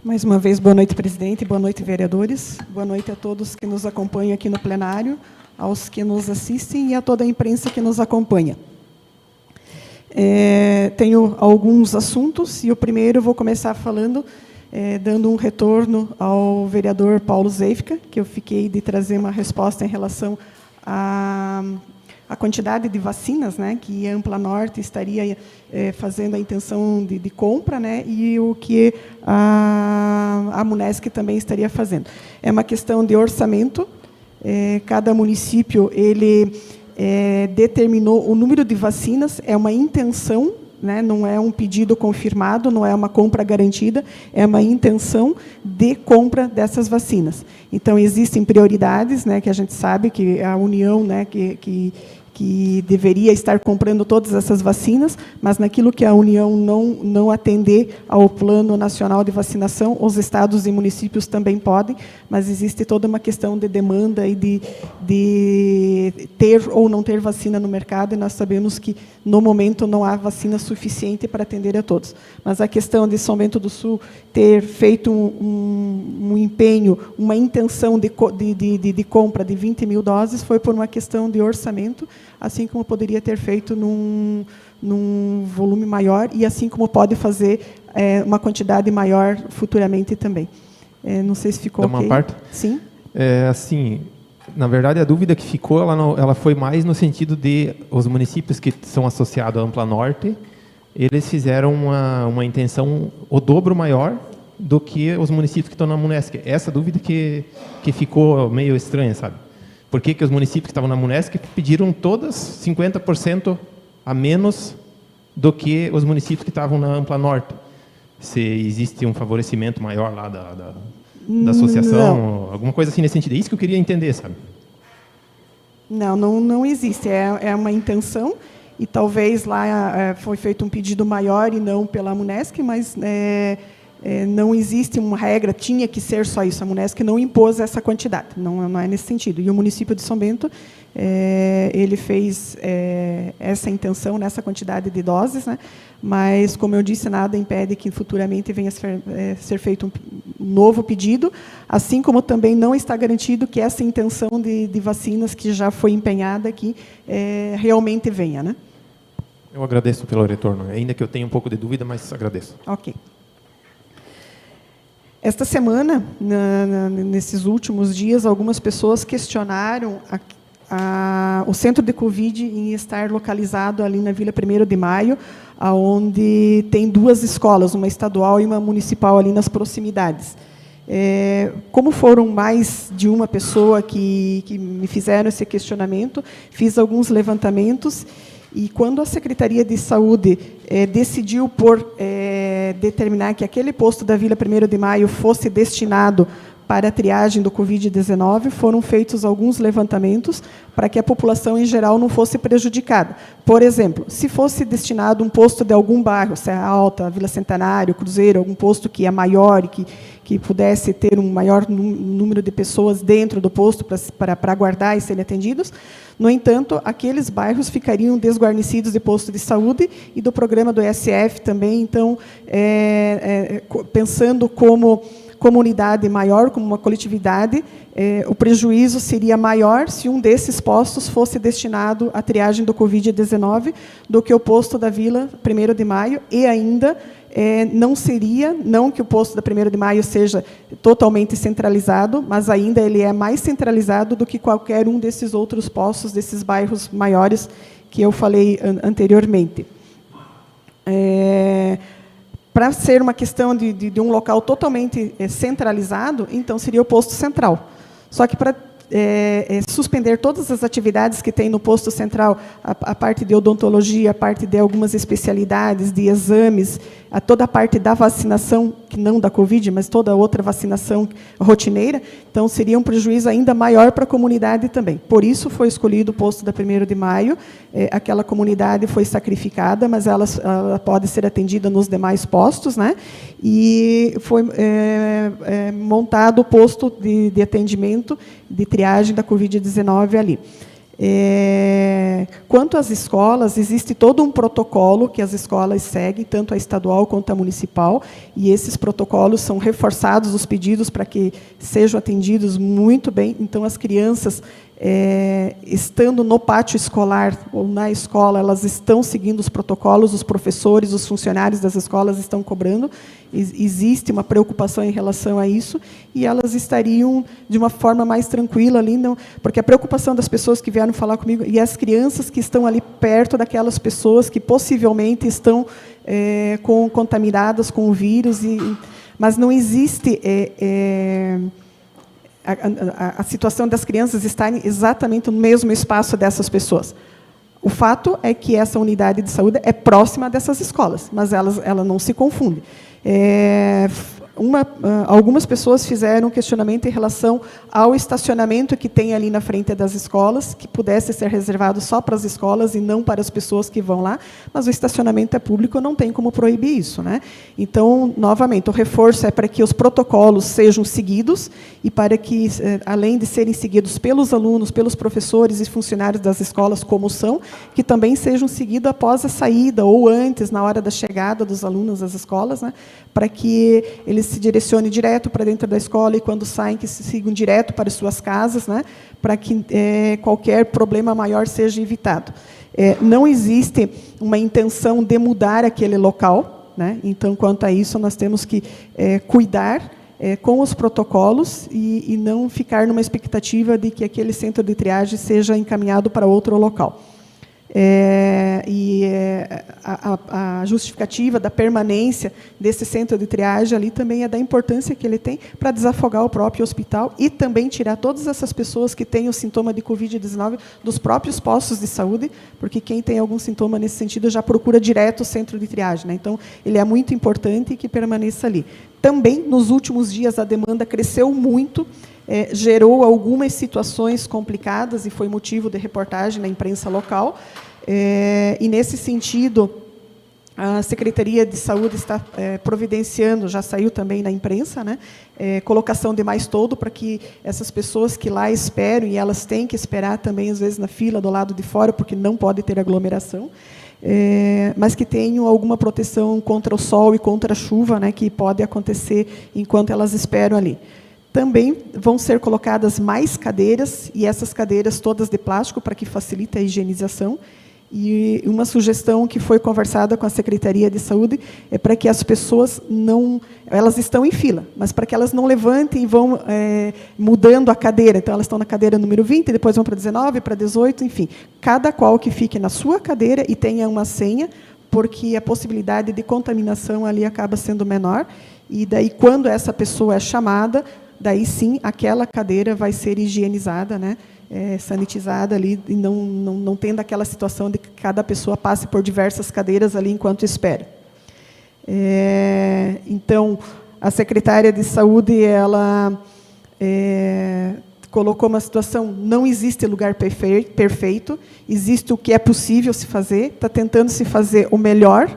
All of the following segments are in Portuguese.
Mais uma vez, boa noite, presidente, boa noite, vereadores, boa noite a todos que nos acompanham aqui no plenário, aos que nos assistem e a toda a imprensa que nos acompanha. Tenho alguns assuntos, e o primeiro eu vou começar falando, dando um retorno ao vereador Paulo Zeifka, que eu fiquei de trazer uma resposta em relação a quantidade de vacinas, né, que a Ampla Norte estaria fazendo a intenção de compra, né, e o que a Munesc também estaria fazendo. É uma questão de orçamento. Cada município ele determinou o número de vacinas, é uma intenção, né, não é um pedido confirmado, não é uma compra garantida, é uma intenção de compra dessas vacinas. Então, existem prioridades, né, que a gente sabe que a União, né, que deveria estar comprando todas essas vacinas, mas naquilo que a União não atender ao Plano Nacional de Vacinação, os estados e municípios também podem, mas existe toda uma questão de demanda e de ter ou não ter vacina no mercado, e nós sabemos que, no momento, não há vacina suficiente para atender a todos. Mas a questão de São Bento do Sul ter feito um empenho, uma intenção de compra de 20 mil doses, foi por uma questão de orçamento, assim como poderia ter feito num volume maior, e assim como pode fazer uma quantidade maior futuramente também. Não sei se ficou ok. Uma parte? Sim. Assim, na verdade, a dúvida que ficou, ela foi mais no sentido de os municípios que são associados à Ampla Norte, eles fizeram uma intenção o dobro maior do que os municípios que estão na Munesc. Essa dúvida que ficou meio estranha, sabe? Por que os municípios que estavam na Munesc pediram todas 50% a menos do que os municípios que estavam na Ampla Norte? Se existe um favorecimento maior lá da associação, não. Alguma coisa assim nesse sentido. É isso que eu queria entender, sabe? Não existe. É uma intenção, e talvez lá foi feito um pedido maior e não pela Munesc, mas não existe uma regra, tinha que ser só isso. A Munesc não impôs essa quantidade, não é nesse sentido. E o município de São Bento, ele fez essa intenção nessa quantidade de doses, né? Mas, como eu disse, nada impede que futuramente venha a ser feito um novo pedido, assim como também não está garantido que essa intenção de vacinas que já foi empenhada aqui realmente venha, né? Eu agradeço pelo retorno, ainda que eu tenha um pouco de dúvida, mas agradeço. Ok. Esta semana, nesses últimos dias, algumas pessoas questionaram o centro de Covid em estar localizado ali na Vila 1º de Maio, onde tem duas escolas, uma estadual e uma municipal ali nas proximidades. Como foram mais de uma pessoa que me fizeram esse questionamento, fiz alguns levantamentos, e quando a Secretaria de Saúde decidiu por determinar que aquele posto da Vila 1º de Maio fosse destinado para a triagem do Covid-19, foram feitos alguns levantamentos para que a população em geral não fosse prejudicada. Por exemplo, se fosse destinado um posto de algum bairro, Serra Alta, Vila Centenário, Cruzeiro, algum posto que é maior e que pudesse ter um maior número de pessoas dentro do posto para aguardar e serem atendidos, no entanto, aqueles bairros ficariam desguarnecidos de posto de saúde e do programa do ESF também. Então, pensando como comunidade maior, como uma coletividade, o prejuízo seria maior se um desses postos fosse destinado à triagem do Covid-19 do que o posto da Vila 1º de Maio, e ainda não que o posto da 1º de Maio seja totalmente centralizado, mas ainda ele é mais centralizado do que qualquer um desses outros postos, desses bairros maiores que eu falei anteriormente. Para ser uma questão de um local totalmente centralizado, então seria o posto central. Só que para suspender todas as atividades que tem no posto central, a parte de odontologia, a parte de algumas especialidades, de exames, toda a parte da vacinação, que não da Covid, mas toda outra vacinação rotineira, então seria um prejuízo ainda maior para a comunidade também. Por isso foi escolhido o posto da 1º de Maio, aquela comunidade foi sacrificada, mas ela pode ser atendida nos demais postos, né? E foi montado o posto de atendimento, de triagem da Covid-19 ali. Quanto às escolas, existe todo um protocolo que as escolas seguem, tanto a estadual quanto a municipal, e esses protocolos são reforçados, os pedidos para que sejam atendidos muito bem. Então, as crianças, estando no pátio escolar ou na escola, elas estão seguindo os protocolos, os professores, os funcionários das escolas estão cobrando. Existe uma preocupação em relação a isso, e elas estariam de uma forma mais tranquila ali, não, porque a preocupação das pessoas que vieram falar comigo, e as crianças que estão ali perto daquelas pessoas que possivelmente estão contaminadas com o vírus, mas não existe a situação das crianças estarem exatamente no mesmo espaço dessas pessoas. O fato é que essa unidade de saúde é próxima dessas escolas, mas ela não se confunde. Algumas pessoas fizeram um questionamento em relação ao estacionamento que tem ali na frente das escolas, que pudesse ser reservado só para as escolas e não para as pessoas que vão lá, mas o estacionamento é público, não tem como proibir isso, né? Então, novamente, o reforço é para que os protocolos sejam seguidos e para que, além de serem seguidos pelos alunos, pelos professores e funcionários das escolas, como são, que também sejam seguidos após a saída ou antes, na hora da chegada dos alunos às escolas, né? Para que eles se direcionem direto para dentro da escola e, quando saem, que se sigam direto para as suas casas, né, para que qualquer problema maior seja evitado. Não existe uma intenção de mudar aquele local, né, então, quanto a isso, nós temos que cuidar com os protocolos e não ficar numa expectativa de que aquele centro de triagem seja encaminhado para outro local. A justificativa da permanência desse centro de triagem ali também é da importância que ele tem para desafogar o próprio hospital e também tirar todas essas pessoas que têm o sintoma de Covid-19 dos próprios postos de saúde, porque quem tem algum sintoma nesse sentido já procura direto o centro de triagem, né? Então, ele é muito importante que permaneça ali. Também, nos últimos dias, a demanda cresceu muito, gerou algumas situações complicadas e foi motivo de reportagem na imprensa local. E, nesse sentido, a Secretaria de Saúde está providenciando, já saiu também na imprensa, né, colocação de mais toldo para que essas pessoas que lá esperam, e elas têm que esperar também, às vezes, na fila do lado de fora, porque não pode ter aglomeração, mas que tenham alguma proteção contra o sol e contra a chuva, né, que pode acontecer enquanto elas esperam ali. Também vão ser colocadas mais cadeiras, e essas cadeiras todas de plástico, para que facilite a higienização. E uma sugestão que foi conversada com a Secretaria de Saúde é para que as pessoas não... Elas estão em fila, mas para que elas não levantem e vão mudando a cadeira. Então, elas estão na cadeira número 20, depois vão para 19, para 18, enfim. Cada qual que fique na sua cadeira e tenha uma senha, porque a possibilidade de contaminação ali acaba sendo menor. E daí, quando essa pessoa é chamada, daí sim, aquela cadeira vai ser higienizada, né, sanitizada ali, e não tendo aquela situação de que cada pessoa passe por diversas cadeiras ali enquanto espera. Então, a secretária de Saúde, ela colocou uma situação: não existe lugar perfeito, existe o que é possível se fazer, está tentando se fazer o melhor.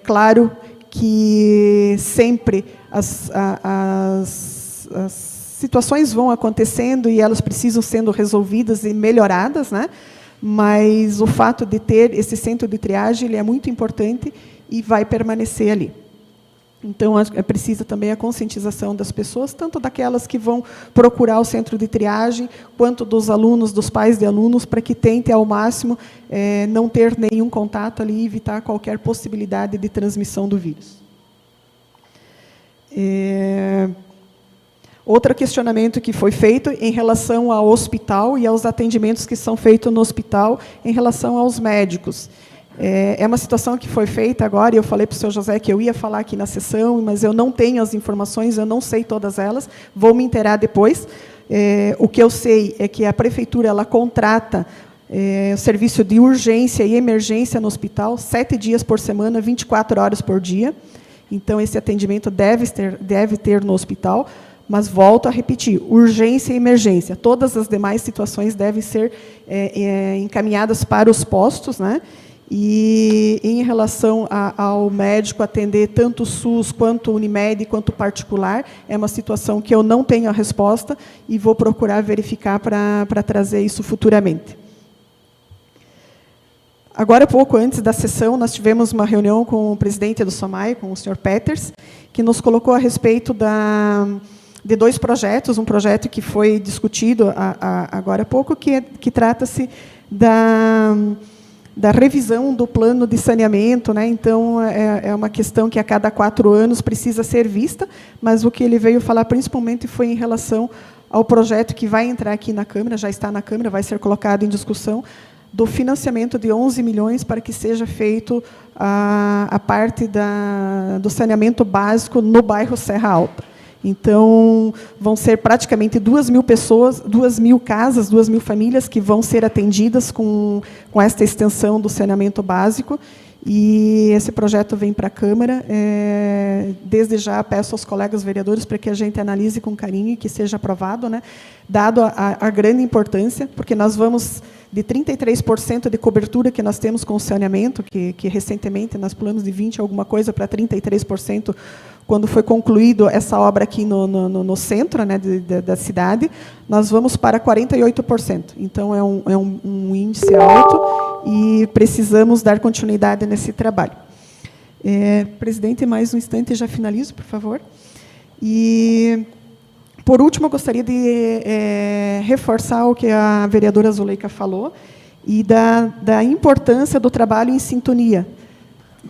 Claro que sempre as situações vão acontecendo e elas precisam sendo resolvidas e melhoradas, né? Mas o fato de ter esse centro de triagem, ele é muito importante e vai permanecer ali. Então, é preciso também a conscientização das pessoas, tanto daquelas que vão procurar o centro de triagem, quanto dos alunos, dos pais de alunos, para que tentem, ao máximo, não ter nenhum contato ali e evitar qualquer possibilidade de transmissão do vírus. Outro questionamento que foi feito em relação ao hospital e aos atendimentos que são feitos no hospital em relação aos médicos. É uma situação que foi feita agora, e eu falei para o senhor José que eu ia falar aqui na sessão, mas eu não tenho as informações, eu não sei todas elas, vou me inteirar depois. O que eu sei é que a prefeitura ela contrata o serviço de urgência e emergência no hospital, 7 dias por semana, 24 horas por dia. Então, esse atendimento deve ter no hospital. Mas, volto a repetir, urgência e emergência. Todas as demais situações devem ser encaminhadas para os postos, né? E, em relação ao médico atender tanto o SUS, quanto o Unimed, quanto o particular, é uma situação que eu não tenho a resposta e vou procurar verificar para trazer isso futuramente. Agora, pouco antes da sessão, nós tivemos uma reunião com o presidente do SOMAI, com o senhor Peters, que nos colocou a respeito de 2 projetos, um projeto que foi discutido agora há pouco, que trata-se da revisão do plano de saneamento, né? Então, é uma questão que a cada 4 anos precisa ser vista, mas o que ele veio falar principalmente foi em relação ao projeto que vai entrar aqui na Câmara, já está na Câmara, vai ser colocado em discussão, do financiamento de 11 milhões para que seja feito a parte do saneamento básico no bairro Serra Alta. Então, vão ser praticamente 2.000 pessoas, 2.000 casas, 2.000 famílias que vão ser atendidas com esta extensão do saneamento básico. E esse projeto vem para a Câmara. Desde já peço aos colegas vereadores para que a gente analise com carinho e que seja aprovado, né? Dado a grande importância, porque nós vamos de 33% de cobertura que nós temos com o saneamento, que recentemente nós pulamos de 20 alguma coisa para 33%, quando foi concluído essa obra aqui no centro, né, da cidade, nós vamos para 48%. Então, é um índice alto e precisamos dar continuidade nesse trabalho. Presidente, mais um instante, já finalizo, por favor. E, por último, eu gostaria de reforçar o que a vereadora Zuleika falou e da importância do trabalho em sintonia.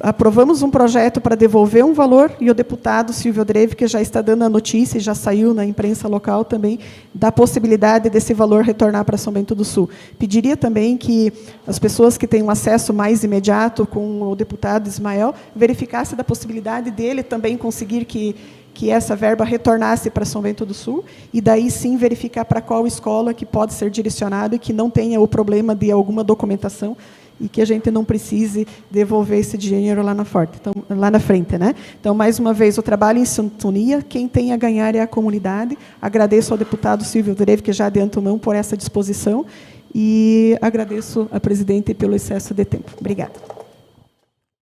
Aprovamos um projeto para devolver um valor e o deputado Silvio Dreve, que já está dando a notícia, e já saiu na imprensa local também, da possibilidade desse valor retornar para São Bento do Sul. Pediria também que as pessoas que têm um acesso mais imediato com o deputado Ismael verificasse da possibilidade dele também conseguir que essa verba retornasse para São Bento do Sul, e daí sim verificar para qual escola que pode ser direcionado e que não tenha o problema de alguma documentação e que a gente não precise devolver esse dinheiro lá na frente, né? Então, mais uma vez, o trabalho em sintonia, quem tem a ganhar é a comunidade. Agradeço ao deputado Silvio Dreve, que já de antemão por essa disposição, e agradeço à presidente pelo excesso de tempo. Obrigada.